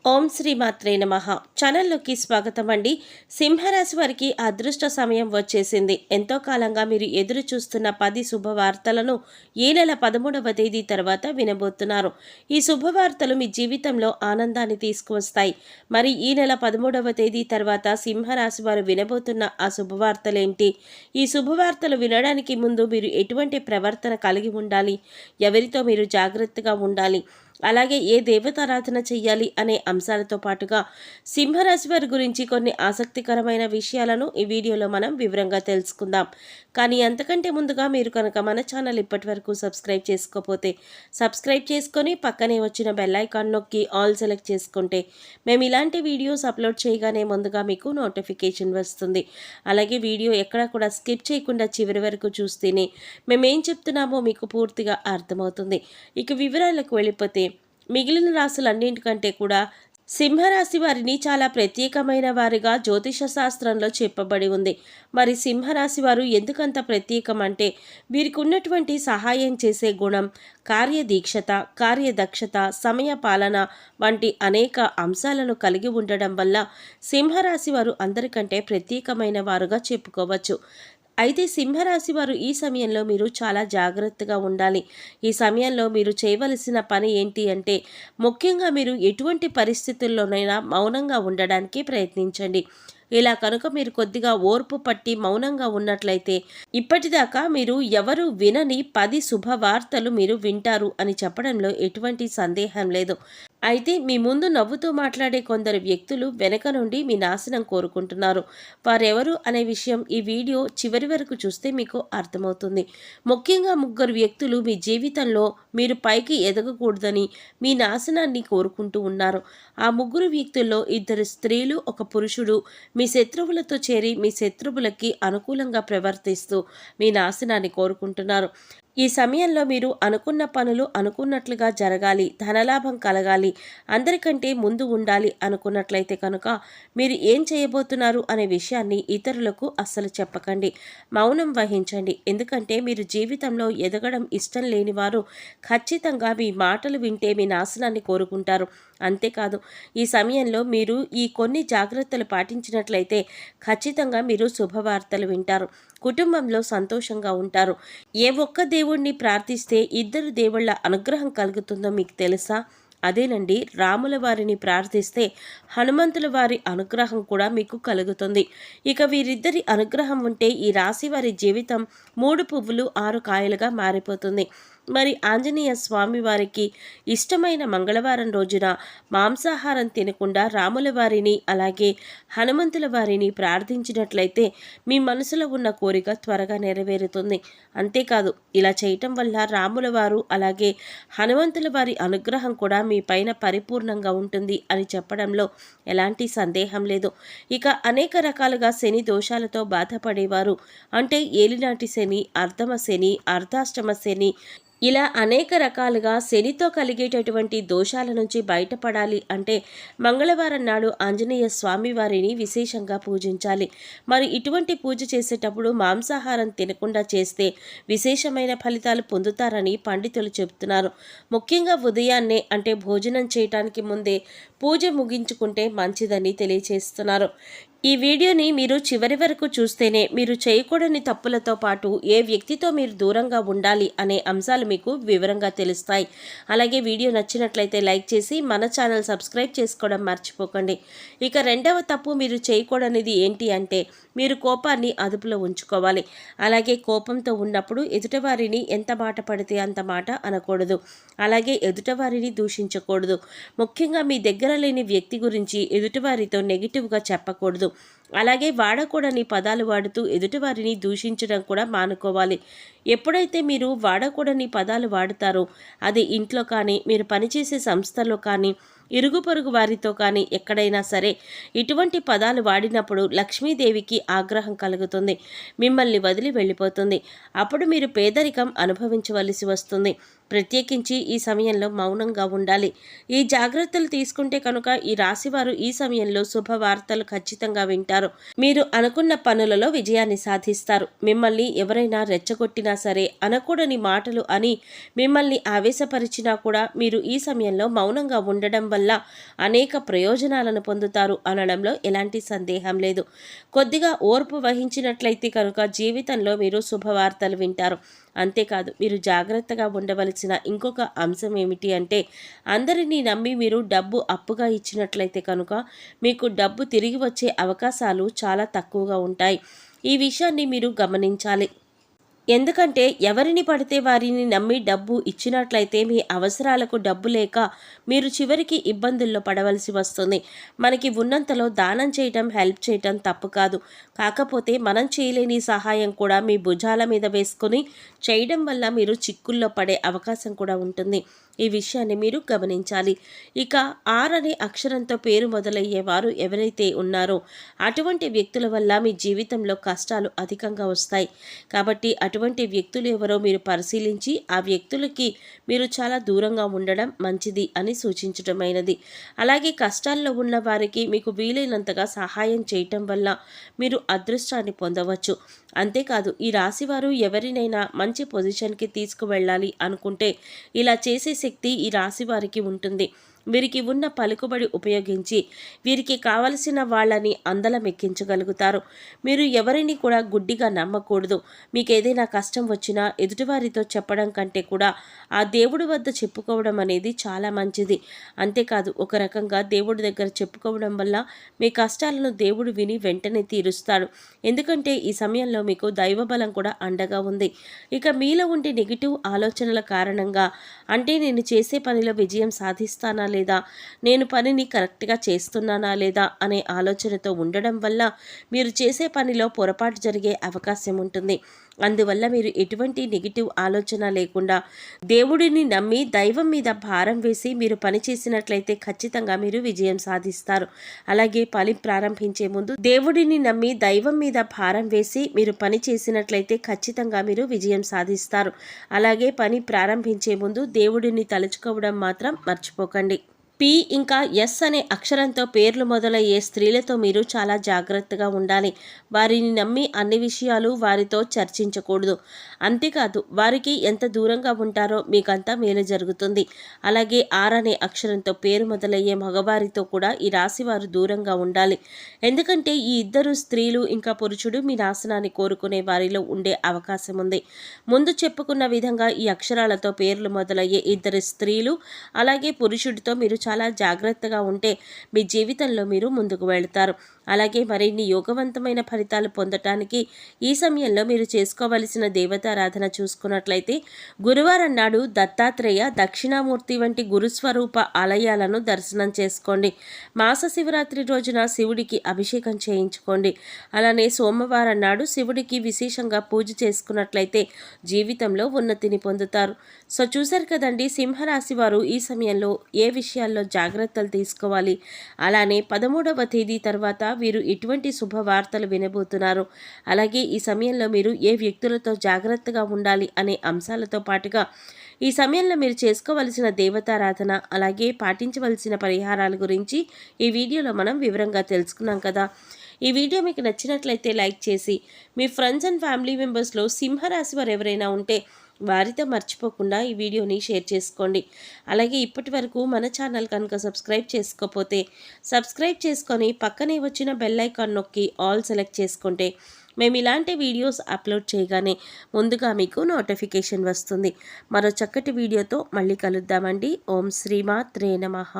ఓం శ్రీ మాత్రే నమః. ఛానల్లోకి స్వాగతం అండి. సింహరాశి వారికి అదృష్ట సమయం వచ్చేసింది. ఎంతో కాలంగా మీరు ఎదురు చూస్తున్న 10 శుభవార్తలను ఈ నెల 13వ తేదీ తర్వాత వినబోతున్నారు. ఈ శుభవార్తలు మీ జీవితంలో ఆనందాన్ని తీసుకువస్తాయి. మరి ఈ నెల 13వ తేదీ తర్వాత సింహరాశి వారు వినబోతున్న ఆ శుభవార్తలేంటి? ఈ శుభవార్తలు వినడానికి ముందు మీరు ఎటువంటి ప్రవర్తన కలిగి ఉండాలి? ఎవరితో మీరు జాగ్రత్తగా ఉండాలి? అలాగే ఏ దేవతారాధన చెయ్యాలి అనే అంశాలతో పాటుగా సింహరాశి వారి గురించి కొన్ని ఆసక్తికరమైన విషయాలను ఈ వీడియోలో మనం వివరంగా తెలుసుకుందాం. కానీ అంతకంటే ముందుగా మీరు కనుక మన ఛానల్ ఇప్పటి వరకు సబ్స్క్రైబ్ చేసుకోకపోతే సబ్స్క్రైబ్ చేసుకొని పక్కనే వచ్చిన బెల్ ఐకాన్ నొక్కి ఆల్ సెలెక్ట్ చేసుకుంటే మేము ఇలాంటి వీడియోస్ అప్లోడ్ చేయగానే ముందుగా మీకు నోటిఫికేషన్ వస్తుంది. అలాగే వీడియో ఎక్కడా కూడా స్కిప్ చేయకుండా చివరి వరకు చూస్తేనే మేమేం చెప్తున్నామో మీకు పూర్తిగా అర్థమవుతుంది. ఇక వివరాలకు వెళ్ళిపోతే మిగిలిన రాశులన్నింటికంటే కూడా సింహరాశి వారిని చాలా ప్రత్యేకమైన వారిగా జ్యోతిష శాస్త్రంలో చెప్పబడి ఉంది. మరి సింహరాశి వారు ఎందుకంత ప్రత్యేకం అంటే వీరికి ఉన్నటువంటి సహాయం చేసే గుణం, కార్యదీక్షత, కార్యదక్షత, సమయ పాలన వంటి అనేక అంశాలను కలిగి ఉండడం వల్ల సింహరాశి వారు అందరికంటే ప్రత్యేకమైన వారుగా చెప్పుకోవచ్చు. అయితే సింహరాశి వారు ఈ సమయంలో మీరు చాలా జాగ్రత్తగా ఉండాలి. ఈ సమయంలో మీరు చేయవలసిన పని ఏంటి అంటే ముఖ్యంగా మీరు ఎటువంటి పరిస్థితుల్లోనైనా మౌనంగా ఉండడానికి ప్రయత్నించండి. ఇలా కనుక మీరు కొద్దిగా ఓర్పు పట్టి మౌనంగా ఉన్నట్లయితే ఇప్పటిదాకా మీరు ఎవరు వినని 10 శుభవార్తలు మీరు వింటారు అని చెప్పడంలో ఎటువంటి సందేహం లేదు. అయితే మీ ముందు నవ్వుతూ మాట్లాడే కొందరు వ్యక్తులు వెనక నుండి మీ నాశనం కోరుకుంటున్నారు. వారెవరు అనే విషయం ఈ వీడియో చివరి వరకు చూస్తే మీకు అర్థమవుతుంది. ముఖ్యంగా 3 వ్యక్తులు మీ జీవితంలో మీరు పైకి ఎదగకూడదని మీ నాశనాన్ని కోరుకుంటూ ఉన్నారు. ఆ 3 వ్యక్తుల్లో 2 స్త్రీలు, 1 పురుషుడు మీ శత్రువులతో చేరి మీ శత్రువులకి అనుకూలంగా ప్రవర్తిస్తూ మీ నాశనాన్ని కోరుకుంటున్నారు. ఈ సమయంలో మీరు అనుకున్న పనులు అనుకున్నట్లుగా జరగాలి, ధనలాభం కలగాలి, అందరికంటే ముందు ఉండాలి అనుకున్నట్లయితే కనుక మీరు ఏం చేయబోతున్నారు అనే విషయాన్ని ఇతరులకు అస్సలు చెప్పకండి. మౌనం వహించండి. ఎందుకంటే మీరు జీవితంలో ఎదగడం ఇష్టం లేని వారు ఖచ్చితంగా మీ మాటలు వింటే మీ నాశనాన్ని కోరుకుంటారు. అంతేకాదు ఈ సమయంలో మీరు ఈ కొన్ని జాగ్రత్తలు పాటించినట్లయితే ఖచ్చితంగా మీరు శుభవార్తలు వింటారు. కుటుంబంలో సంతోషంగా ఉంటారు. ఏ ఒక్క దేవుణ్ణి ప్రార్థిస్తే 2 దేవుళ్ళ అనుగ్రహం కలుగుతుందో మీకు తెలుసా? అదేనండి, రాముల వారిని ప్రార్థిస్తే హనుమంతుల వారి అనుగ్రహం కూడా మీకు కలుగుతుంది. ఇక వీరిద్దరి అనుగ్రహం ఉంటే ఈ రాశి వారి జీవితం 3 పువ్వులు 6 కాయలుగా మారిపోతుంది. మరి ఆంజనేయ స్వామి వారికి ఇష్టమైన మంగళవారం రోజున మాంసాహారం తినకుండా రాముల వారిని అలాగే హనుమంతుల వారిని ప్రార్థించినట్లయితే మీ మనసులో ఉన్న కోరిక త్వరగా నెరవేరుతుంది. అంతేకాదు ఇలా చేయటం వల్ల రాముల వారు అలాగే హనుమంతుల వారి అనుగ్రహం కూడా మీ పైన పరిపూర్ణంగా ఉంటుంది అని చెప్పడంలో ఎలాంటి సందేహం లేదు. ఇక అనేక రకాలుగా శని దోషాలతో బాధపడేవారు అంటే ఏలినాటి శని, అర్ధమ శని, అర్ధాష్టమ శని ఇలా అనేక రకాలుగా శనితో కలిగేటటువంటి దోషాల నుంచి బయటపడాలి అంటే మంగళవారం నాడు ఆంజనేయ స్వామి వారిని విశేషంగా పూజించాలి. మరి ఇటువంటి పూజ చేసేటప్పుడు మాంసాహారం తినకుండా చేస్తే విశేషమైన ఫలితాలు పొందుతారని పండితులు చెబుతున్నారు. ముఖ్యంగా ఉదయాన్నే అంటే భోజనం చేయటానికి ముందే పూజ ముగించుకుంటే మంచిదని తెలియజేస్తున్నారు. ఈ వీడియోని మీరు చివరి వరకు చూస్తేనే మీరు చేయకూడని తప్పులతో పాటు ఏ వ్యక్తితో మీరు దూరంగా ఉండాలి అనే అంశాలు మీకు వివరంగా తెలుస్తాయి. అలాగే వీడియో నచ్చినట్లయితే లైక్ చేసి మన ఛానల్ సబ్స్క్రైబ్ చేసుకోవడం మర్చిపోకండి. ఇక రెండవ తప్పు మీరు చేయకూడనిది ఏంటి అంటే మీరు కోపాన్ని అదుపులో ఉంచుకోవాలి. అలాగే కోపంతో ఉన్నప్పుడు ఎదుటివారిని ఎంత మాట పడితే అంత మాట అనకూడదు. అలాగే ఎదుటివారిని దూషించకూడదు. ముఖ్యంగా మీ దగ్గర లేని వ్యక్తి గురించి ఎదుటివారితో నెగిటివ్గా చెప్పకూడదు. అలాగే వాడకూడని పదాలు వాడుతూ ఎదుటివారిని దూషించడం కూడా మానుకోవాలి. ఎప్పుడైతే మీరు వాడకూడని పదాలు వాడుతారో అది ఇంట్లో కానీ మీరు పనిచేసే సంస్థలో కానీ ఇరుగు పొరుగు వారితో కానీ ఎక్కడైనా సరే ఇటువంటి పదాలు వాడినప్పుడు లక్ష్మీదేవికి ఆగ్రహం కలుగుతుంది, మిమ్మల్ని వదిలి వెళ్ళిపోతుంది. అప్పుడు మీరు పేదరికం అనుభవించవలసి వస్తుంది. ప్రత్యేకించి ఈ సమయంలో మౌనంగా ఉండాలి. ఈ జాగ్రత్తలు తీసుకుంటే కనుక ఈ రాశివారు ఈ సమయంలో శుభవార్తలు ఖచ్చితంగా వింటారు. మీరు అనుకున్న పనులలో విజయాన్ని సాధిస్తారు. మిమ్మల్ని ఎవరైనా రెచ్చగొట్టినా సరే, అనకూడని మాటలు అని మిమ్మల్ని ఆవేశపరిచినా కూడా మీరు ఈ సమయంలో మౌనంగా ఉండడం వల్ల వల్ల అనేక ప్రయోజనాలను పొందుతారు అనడంలో ఎలాంటి సందేహం లేదు. కొద్దిగా ఓర్పు వహించినట్లయితే కనుక జీవితంలో మీరు శుభవార్తలు వింటారు. అంతేకాదు, మీరు జాగ్రత్తగా ఉండవలసిన ఇంకొక అంశం ఏమిటి అంటే, అందరినీ నమ్మి మీరు డబ్బు అప్పుగా ఇచ్చినట్లయితే కనుక మీకు డబ్బు తిరిగి వచ్చే అవకాశాలు చాలా తక్కువగా ఉంటాయి. ఈ విషయాన్ని మీరు గమనించాలి. ఎందుకంటే ఎవరిని పడితే వారిని నమ్మి డబ్బు ఇచ్చినట్లయితే మీ అవసరాలకు డబ్బు లేక మీరు చివరికి ఇబ్బందుల్లో పడవలసి వస్తుంది. మనకి ఉన్నంతలో దానం చేయటం, హెల్ప్ చేయటం తప్పు కాదు. కాకపోతే మనం చేయలేని సహాయం కూడా మీ భుజాల మీద వేసుకొని చేయడం వల్ల మీరు చిక్కుల్లో పడే అవకాశం కూడా ఉంటుంది. ఈ విషయాన్ని మీరు గమనించాలి. ఇక ఆర్ అనే అక్షరంతో పేరు మొదలయ్యేవారు ఎవరైతే ఉన్నారో అటువంటి వ్యక్తుల వల్ల మీ జీవితంలో కష్టాలు అధికంగా వస్తాయి. కాబట్టి అటువంటి వ్యక్తులు ఎవరో మీరు పరిశీలించి ఆ వ్యక్తులకి మీరు చాలా దూరంగా ఉండడం మంచిది అని సూచించటమైనది. అలాగే కష్టాల్లో ఉన్న వారికి మీకు వీలైనంతగా సహాయం చేయటం వల్ల మీరు అదృష్టాన్ని పొందవచ్చు. అంతేకాదు, ఈ రాశివారు ఎవరినైనా మంచి పొజిషన్కి తీసుకువెళ్ళాలి అనుకుంటే ఇలా చేసే శక్తి ఈ రాశి వారికి ఉంటుంది. వీరికి ఉన్న పలుకుబడి ఉపయోగించి వీరికి కావలసిన వాళ్ళని అందలమెక్కించగలుగుతారు. మీరు ఎవరిని కూడా గుడ్డిగా నమ్మకూడదు. మీకు ఏదైనా కష్టం వచ్చినా ఎదుటివారితో చెప్పడం కంటే కూడా ఆ దేవుడి వద్ద చెప్పుకోవడం అనేది చాలా మంచిది. అంతేకాదు, ఒక రకంగా దేవుడి దగ్గర చెప్పుకోవడం వల్ల మీ కష్టాలను దేవుడు విని వెంటనే తీరుస్తాడు. ఎందుకంటే ఈ సమయంలో మీకు దైవబలం కూడా అండగా ఉంది. ఇక మీలో ఉండే నెగిటివ్ ఆలోచనల కారణంగా, అంటే నేను చేసే పనిలో విజయం సాధిస్తానా లేదా, నేను పనిని కరెక్ట్గా చేస్తున్నానా లేదా అనే ఆలోచనతో ఉండడం వల్ల మీరు చేసే పనిలో పొరపాటు జరిగే అవకాశం ఉంటుంది. అందువల్ల మీరు ఎటువంటి నెగిటివ్ ఆలోచన లేకుండా దేవుడిని నమ్మి దైవం మీద భారం వేసి మీరు పని చేసినట్లయితే ఖచ్చితంగా మీరు విజయం సాధిస్తారు. అలాగే పని ప్రారంభించే ముందు దేవుడిని నమ్మి దైవం మీద భారం వేసి మీరు పని చేసినట్లయితే ఖచ్చితంగా మీరు విజయం సాధిస్తారు. అలాగే పని ప్రారంభించే ముందు దేవుడిని తలుచుకోవడం మాత్రం మర్చిపోకండి. పి ఇంకా ఎస్ అనే అక్షరంతో పేర్లు మొదలయ్యే స్త్రీలతో మీరు చాలా జాగ్రత్తగా ఉండాలి. వారిని నమ్మి అన్ని విషయాలు వారితో చర్చించకూడదు. అంతేకాదు, వారికి ఎంత దూరంగా ఉంటారో మీకంతా మేలు జరుగుతుంది. అలాగే ఆర్ అనే అక్షరంతో పేరు మొదలయ్యే మగవారితో కూడా ఈ రాశి వారు దూరంగా ఉండాలి. ఎందుకంటే ఈ ఇద్దరు స్త్రీలు ఇంకా పురుషుడు మీ నాశనాన్ని కోరుకునే వారిలో ఉండే అవకాశం ఉంది. ముందు చెప్పుకున్న విధంగా ఈ అక్షరాలతో పేర్లు మొదలయ్యే ఇద్దరు స్త్రీలు అలాగే పురుషుడితో మీరు చాలా జాగ్రత్తగా ఉంటే మీ జీవితంలో మీరు ముందుకు వెళ్తారు. అలాగే మరిన్ని యోగవంతమైన ఫలితాలు పొందటానికి ఈ సమయంలో మీరు చేసుకోవలసిన దేవతారాధన చూసుకున్నట్లయితే గురువారం నాడు దత్తాత్రేయ, దక్షిణామూర్తి వంటి గురుస్వరూప ఆలయాలను దర్శనం చేసుకోండి. మాస శివరాత్రి రోజున శివుడికి అభిషేకం చేయించుకోండి. అలానే సోమవారం నాడు శివుడికి విశేషంగా పూజ చేసుకున్నట్లయితే జీవితంలో ఉన్నతిని పొందుతారు. సో చూశారు కదండి, సింహరాశి వారు ఈ సమయంలో ఏ విషయాల్లో జాగ్రత్తలు తీసుకోవాలి, అలానే 13వ తేదీ తర్వాత వీరు ఎటువంటి శుభవార్తలు వినబోతున్నారు, అలాగే ఈ సమయంలో మీరు ఏ వ్యక్తులతో జాగ్రత్తగా ఉండాలి అనే అంశాలతో పాటుగా ఈ సమయంలో మీరు చేసుకోవలసిన దేవతారాధన అలాగే పాటించవలసిన పరిహారాల గురించి ఈ వీడియోలో మనం వివరంగా తెలుసుకున్నాం కదా. ఈ వీడియో మీకు నచ్చినట్లయితే లైక్ చేసి మీ ఫ్రెండ్స్ అండ్ ఫ్యామిలీ మెంబర్స్లో సింహరాశి వారు ఎవరైనా ఉంటే వారితో మర్చిపోకుండా ఈ వీడియోని షేర్ చేసుకోండి. అలాగే ఇప్పటి వరకు మన ఛానల్ కనుక సబ్స్క్రైబ్ చేసుకోకపోతే సబ్స్క్రైబ్ చేసుకొని పక్కనే వచ్చిన బెల్ ఐకాన్ నొక్కి ఆల్ సెలెక్ట్ చేసుకుంటే మేము ఇలాంటి వీడియోస్ అప్లోడ్ చేయగానే ముందుగా మీకు నోటిఫికేషన్ వస్తుంది. మరో చక్కటి వీడియోతో మళ్ళీ కలుద్దామండి. ఓం శ్రీమాత్రే నమః.